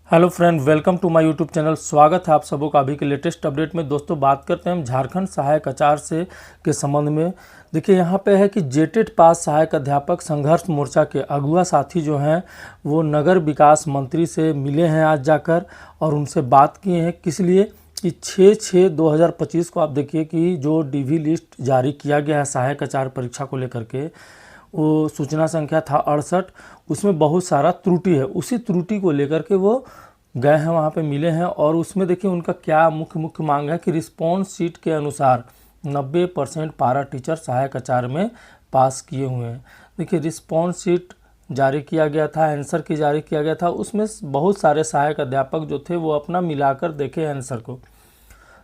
Hello friend, welcome to my YouTube channel. स्वागत है आप सबों का अभी के लेटेस्ट अपडेट में। दोस्तों, बात करते हैं हम झारखंड सहायक आचार्य से के संबंध में। देखिए, यहाँ पे है कि जेटेट पास सहायक अध्यापक संघर्ष मोर्चा के अगुआ साथी जो हैं वो नगर विकास मंत्री से मिले हैं आज जाकर, और उनसे बात किए हैं। किस लिए कि 6/6/2025 को आप देखिए कि जो डीवी लिस्ट जारी किया गया है सहायक आचार्य परीक्षा को लेकर के, वो सूचना संख्या था 68, उसमें बहुत सारा त्रुटि है। उसी त्रुटि को लेकर के वो गए हैं, वहाँ पे मिले हैं। और उसमें देखिए उनका क्या मुख्य मांग है कि रिस्पॉन्स शीट के अनुसार 90% पारा टीचर सहायक आचार्य में पास किए हुए हैं। देखिए, रिस्पॉन्स शीट जारी किया गया था, आंसर की जारी किया गया था, उसमें बहुत सारे सहायक अध्यापक जो थे वो अपना मिलाकर देखे आंसर को,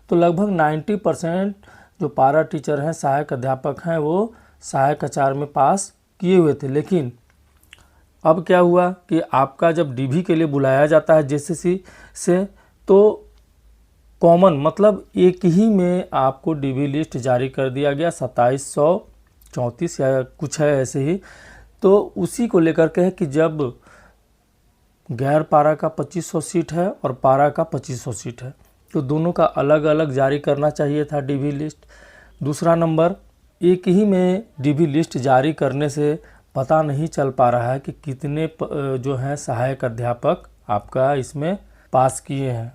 तो लगभग 90% जो पारा टीचर हैं, सहायक अध्यापक हैं, वो सहायक आचार्य में पास किए हुए थे। लेकिन अब क्या हुआ कि आपका जब डीवी के लिए बुलाया जाता है जेएसएससी से, तो कॉमन मतलब एक ही में आपको डीवी लिस्ट जारी कर दिया गया 2734 या कुछ है ऐसे ही। तो उसी को लेकर के है कि जब गैर पारा का 2500 सीट है और पारा का 2500 सीट है, तो दोनों का अलग अलग जारी करना चाहिए था डीवी लिस्ट। दूसरा नंबर, एक ही में डीवी लिस्ट जारी करने से पता नहीं चल पा रहा है कि कितने जो हैं सहायक अध्यापक आपका इसमें पास किए हैं।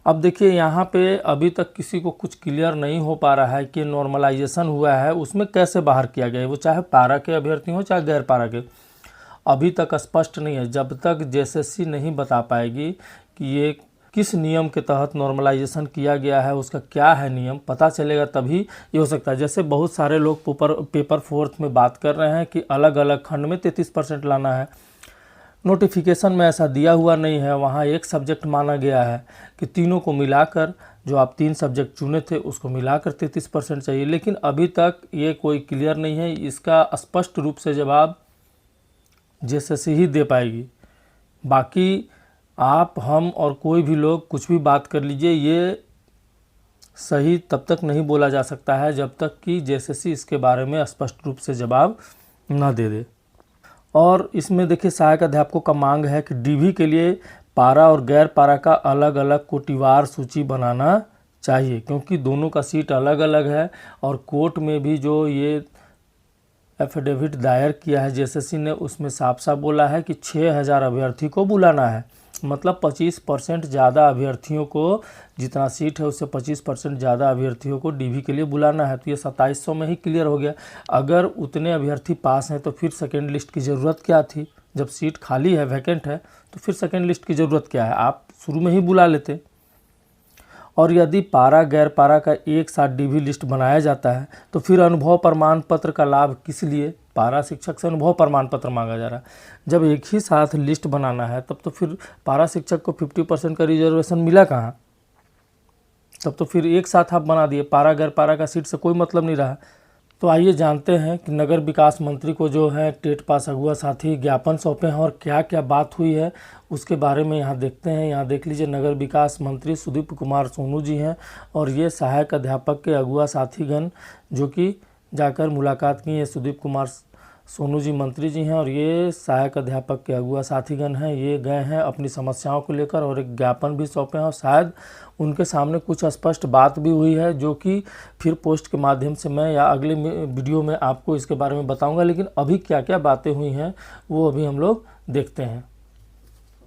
अब देखिए, यहाँ पे अभी तक किसी को कुछ क्लियर नहीं हो पा रहा है कि नॉर्मलाइजेशन हुआ है उसमें कैसे बाहर किया गया है, वो चाहे पारा के अभ्यर्थी हो चाहे गैर पारा के, अभी तक स्पष्ट नहीं है। जब तक जेएसएससी नहीं बता पाएगी कि ये किस नियम के तहत नॉर्मलाइजेशन किया गया है, उसका क्या है नियम, पता चलेगा तभी ये हो सकता है। जैसे बहुत सारे लोग पेपर 4 में बात कर रहे हैं कि अलग अलग खंड में 33% लाना है। नोटिफिकेशन में ऐसा दिया हुआ नहीं है, वहाँ एक सब्जेक्ट माना गया है कि तीनों को मिलाकर, जो आप 3 सब्जेक्ट चुने थे उसको मिलाकर 33% चाहिए। लेकिन अभी तक ये कोई क्लियर नहीं है, इसका स्पष्ट रूप से जवाब जेएसएससी ही दे पाएगी। बाकी आप, हम और कोई भी लोग कुछ भी बात कर लीजिए, ये सही तब तक नहीं बोला जा सकता है जब तक कि जेएसएससी इसके बारे में स्पष्ट रूप से जवाब न दे दे। और इसमें देखिए, सहायक अध्यापकों का मांग है कि डीवी के लिए पारा और गैर पारा का अलग अलग कोटिवार सूची बनाना चाहिए, क्योंकि दोनों का सीट अलग अलग है। और कोर्ट में भी जो ये एफिडेविट दायर किया है जेएसएससी ने, उसमें साफ साफ बोला है कि 6000 अभ्यर्थी को बुलाना है। मतलब 25% ज़्यादा अभ्यर्थियों को, जितना सीट है उससे 25% ज़्यादा अभ्यर्थियों को डीवी के लिए बुलाना है। तो ये 2700 में ही क्लियर हो गया। अगर उतने अभ्यर्थी पास हैं तो फिर सेकेंड लिस्ट की ज़रूरत क्या थी? जब सीट खाली है, वैकेंट है, तो फिर सेकेंड लिस्ट की ज़रूरत क्या है? आप शुरू में ही बुला लेते। और यदि पारा गैर पारा का एक साथ डीवी लिस्ट बनाया जाता है तो फिर अनुभव प्रमाण पत्र का लाभ किस लिए? पारा शिक्षक से अनुभव प्रमाण पत्र मांगा जा रहा है। जब एक ही साथ लिस्ट बनाना है तब तो फिर पारा शिक्षक को 50% का रिजर्वेशन मिला कहाँ? तब तो फिर एक साथ आप बना दिए, पारा गैर पारा का सीट से कोई मतलब नहीं रहा। तो आइए जानते हैं कि नगर विकास मंत्री को जो है टेट पास अगुआ साथी ज्ञापन सौंपे हैं और क्या क्या बात हुई है उसके बारे में यहाँ देखते हैं। यहाँ देख लीजिए, नगर विकास मंत्री सुदीप कुमार सोनू जी हैं, और ये सहायक अध्यापक के अगुआ साथीगण जो कि जाकर मुलाकात की है। सुदीप कुमार सोनू जी मंत्री जी हैं और ये सहायक अध्यापक के अगुआ साथीगण हैं। ये गए हैं अपनी समस्याओं को लेकर और एक ज्ञापन भी सौंपे हैं, और शायद उनके सामने कुछ स्पष्ट बात भी हुई है जो कि फिर पोस्ट के माध्यम से मैं या अगले वीडियो में आपको इसके बारे में बताऊंगा। लेकिन अभी क्या क्या बातें हुई हैं वो अभी हम लोग देखते हैं।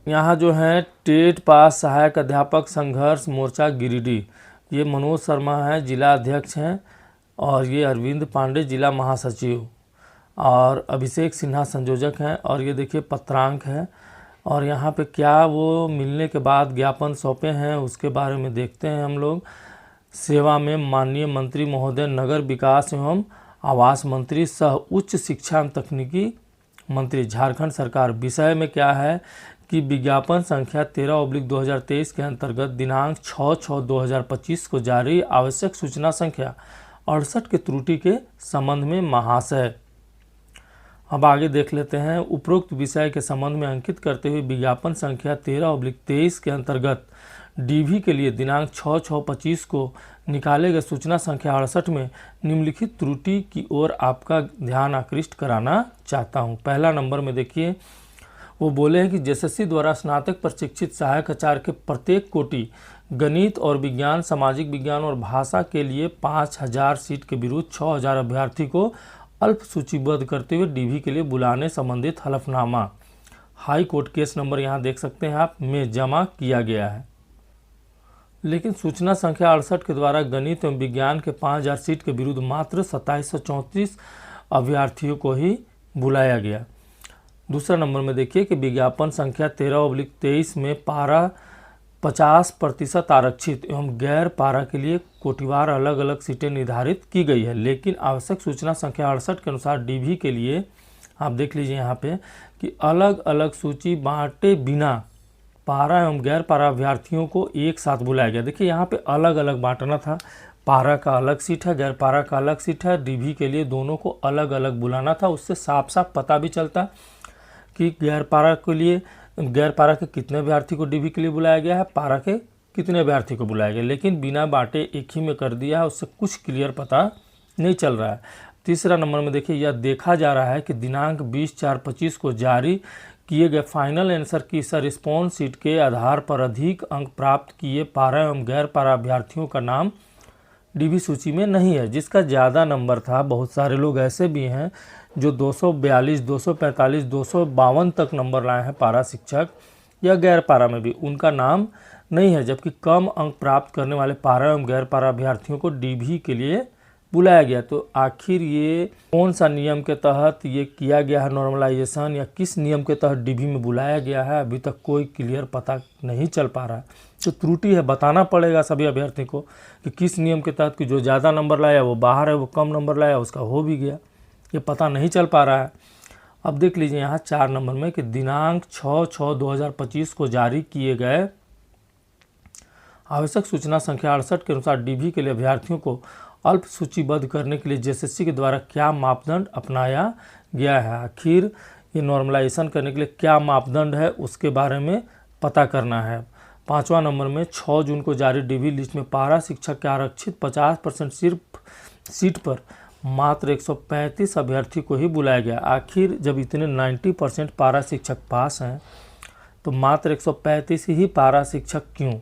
यहाँ जो है टेट पास सहायक अध्यापक संघर्ष मोर्चा गिरिडीह, ये मनोज शर्मा हैं, जिला अध्यक्ष हैं, और ये अरविंद पांडे जिला महासचिव, और अभिषेक सिन्हा संयोजक हैं, और ये देखिए पत्रांक है। और यहाँ पे क्या वो मिलने के बाद ज्ञापन सौंपे हैं उसके बारे में देखते हैं हम लोग। सेवा में माननीय मंत्री महोदय, नगर विकास एवं आवास मंत्री सह उच्च शिक्षा एवं तकनीकी मंत्री, झारखंड सरकार। विषय में क्या है कि विज्ञापन संख्या 13/2023 के अंतर्गत दिनांक 6/6/2025 को जारी आवश्यक सूचना संख्या 68 के त्रुटि के संबंध में महाशय। अब आगे देख लेते हैं। उपरोक्त विषय के संबंध में अंकित करते हुए विज्ञापन संख्या 13/23 के अंतर्गत डीवी के लिए दिनांक 6/6/25 को निकाले गए सूचना संख्या 68 में निम्नलिखित त्रुटि की ओर आपका ध्यान आकृष्ट कराना चाहता हूं। पहला नंबर में देखिए, वो बोले हैं कि जेएसएससी द्वारा स्नातक प्रशिक्षित सहायक आचार्य के प्रत्येक कोटि गणित और विज्ञान, सामाजिक विज्ञान और भाषा के लिए 5000 सीट के विरुद्ध 6000 अभ्यर्थी को अल्प सूचीबद्ध करते हुए डीवी के लिए बुलाने संबंधित हलफनामा हाई कोर्ट केस नंबर यहाँ देख सकते हैं आप में जमा किया गया है। लेकिन सूचना संख्या 68 के द्वारा गणित एवं विज्ञान के 5000 सीट के विरुद्ध मात्र 2734 अभ्यर्थियों को ही बुलाया गया। दूसरा नंबर में देखिए कि विज्ञापन संख्या 13/23 में पारा 50% आरक्षित एवं गैर पारा के लिए कोटिवार अलग अलग सीटें निर्धारित की गई है। लेकिन आवश्यक सूचना संख्या 68 के अनुसार डीवी के लिए आप देख लीजिए यहाँ पे कि अलग अलग सूची बांटे बिना पारा एवं गैर पारा अभ्यर्थियों को एक साथ बुलाया गया। देखिए यहाँ पे अलग अलग बांटना था, पारा का अलग सीट है, गैर पारा का अलग सीट है, डीवी के लिए दोनों को अलग अलग बुलाना था। उससे साफ साफ पता भी चलता कि गैर पारा के कितने अभ्यर्थी को डीवी के लिए बुलाया गया है, पारा के कितने अभ्यर्थी को बुलाया गया। लेकिन बिना बांटे एक ही में कर दिया है, उससे कुछ क्लियर पता नहीं चल रहा है। तीसरा नंबर में देखिए यह देखा जा रहा है कि दिनांक 20/4/25 को जारी किए गए फाइनल आंसर की रिस्पॉन्स सीट के आधार पर अधिक अंक प्राप्त किए पारा एवं गैर पारा अभ्यर्थियों का नाम डीवी सूची में नहीं है। जिसका ज़्यादा नंबर था, बहुत सारे लोग ऐसे भी हैं जो 242, 245, 252 तक नंबर लाए हैं पारा शिक्षक या गैर पारा में भी, उनका नाम नहीं है। जबकि कम अंक प्राप्त करने वाले पारा एवं गैर पारा अभ्यर्थियों को डीवी के लिए बुलाया गया। तो आखिर ये कौन सा नियम के तहत ये किया गया है नॉर्मलाइजेशन, या किस नियम के तहत डीवी में बुलाया गया है, अभी तक कोई क्लियर पता नहीं चल पा रहा है। तो त्रुटि है, बताना पड़ेगा सभी अभ्यर्थी को कि किस नियम के तहत कि जो ज़्यादा नंबर लाया वो बाहर है, वो कम नंबर लाया उसका हो भी गया, ये पता नहीं चल पा रहा है। अब देख लीजिए यहाँ 4 नंबर में कि दिनांक 6/6/2025 को जारी किए गए आवश्यक सूचना संख्या 68 के अनुसार डीवी के लिए अभ्यर्थियों को अल्प सूचीबद्ध करने के लिए जेएसएससी के द्वारा क्या मापदंड अपनाया गया है। आखिर ये नॉर्मलाइजेशन करने के लिए क्या मापदंड है उसके बारे में पता करना है। 5वां नंबर में 6 जून को जारी डीवी लिस्ट में पारा शिक्षक के आरक्षित 50% सिर्फ सीट पर मात्र 135 अभ्यर्थी को ही बुलाया गया। आखिर जब इतने 90% पारा शिक्षक पास हैं तो मात्र 135 ही पारा शिक्षक क्यों,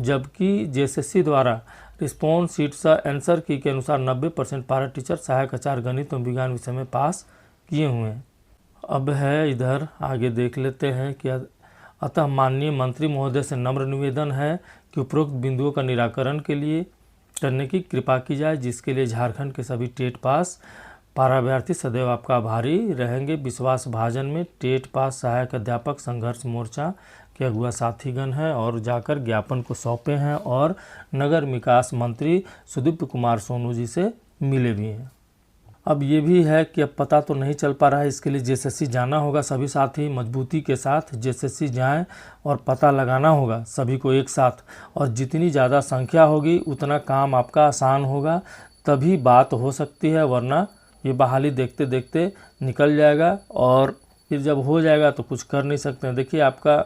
जबकि जेएसएससी द्वारा रिस्पॉन्स सीट्स आंसर की के अनुसार 90% पारा टीचर सहायक आचार्य गणित एवं विज्ञान विषय में पास किए हुए हैं। अब है इधर आगे देख लेते हैं कि अतः माननीय मंत्री महोदय से नम्र निवेदन है कि उपरोक्त बिंदुओं का निराकरण के लिए करने की कृपा की जाए, जिसके लिए झारखंड के सभी टेट पास पारा अभ्यर्थी सदैव आपका आभारी रहेंगे। विश्वास भाजन में टेट पास सहायक अध्यापक संघर्ष मोर्चा के अगुआ साथीगण हैं और जाकर ज्ञापन को सौंपे हैं और नगर विकास मंत्री सुदीप कुमार सोनू जी से मिले भी हैं। अब ये भी है कि अब पता तो नहीं चल पा रहा है, इसके लिए जेएसएससी जाना होगा। सभी साथी मजबूती के साथ जेएसएससी जाएं और पता लगाना होगा सभी को एक साथ, और जितनी ज़्यादा संख्या होगी उतना काम आपका आसान होगा, तभी बात हो सकती है, वरना ये बहाली देखते देखते निकल जाएगा और फिर जब हो जाएगा तो कुछ कर नहीं सकते हैं। देखिए आपका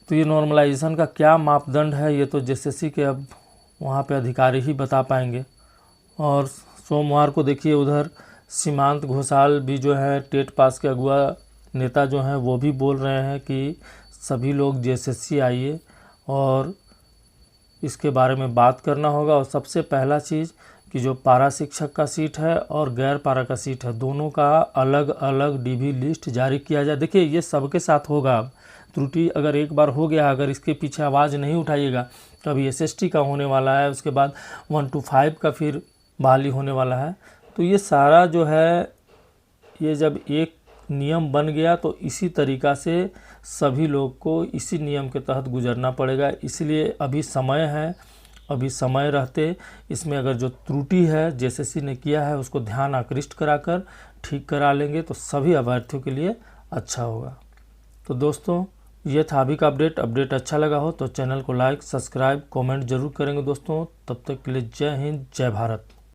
तो ये नॉर्मलाइजेशन का क्या मापदंड है ये तो जेएसएससी के अब वहाँ पे अधिकारी ही बता पाएंगे। और सोमवार को देखिए उधर सीमांत घोषाल भी जो है टेट पास के अगुआ नेता जो हैं वो भी बोल रहे हैं कि सभी लोग जेएसएससी आइए और इसके बारे में बात करना होगा। और सबसे पहला चीज़ कि जो पारा शिक्षक का सीट है और गैर पारा का सीट है दोनों का अलग अलग डीवी लिस्ट जारी किया जाए। देखिए ये सबके साथ होगा। अब त्रुटि अगर एक बार हो गया, अगर इसके पीछे आवाज़ नहीं उठाइएगा तो अभी एसएसटी का होने वाला है, उसके बाद 1 to 5 का फिर बहाली होने वाला है। तो ये सारा जो है ये जब एक नियम बन गया तो इसी तरीक़ा से सभी लोग को इसी नियम के तहत गुजरना पड़ेगा। इसलिए अभी समय है, अभी समय रहते इसमें अगर जो त्रुटि है जेएसएससी ने किया है उसको ध्यान आकृष्ट कराकर ठीक करा लेंगे तो सभी अभ्यर्थियों के लिए अच्छा होगा। तो दोस्तों ये था अभी का अपडेट अच्छा लगा हो तो चैनल को लाइक, सब्सक्राइब, कमेंट जरूर करेंगे दोस्तों। तब तक के लिए जय हिंद, जय भारत।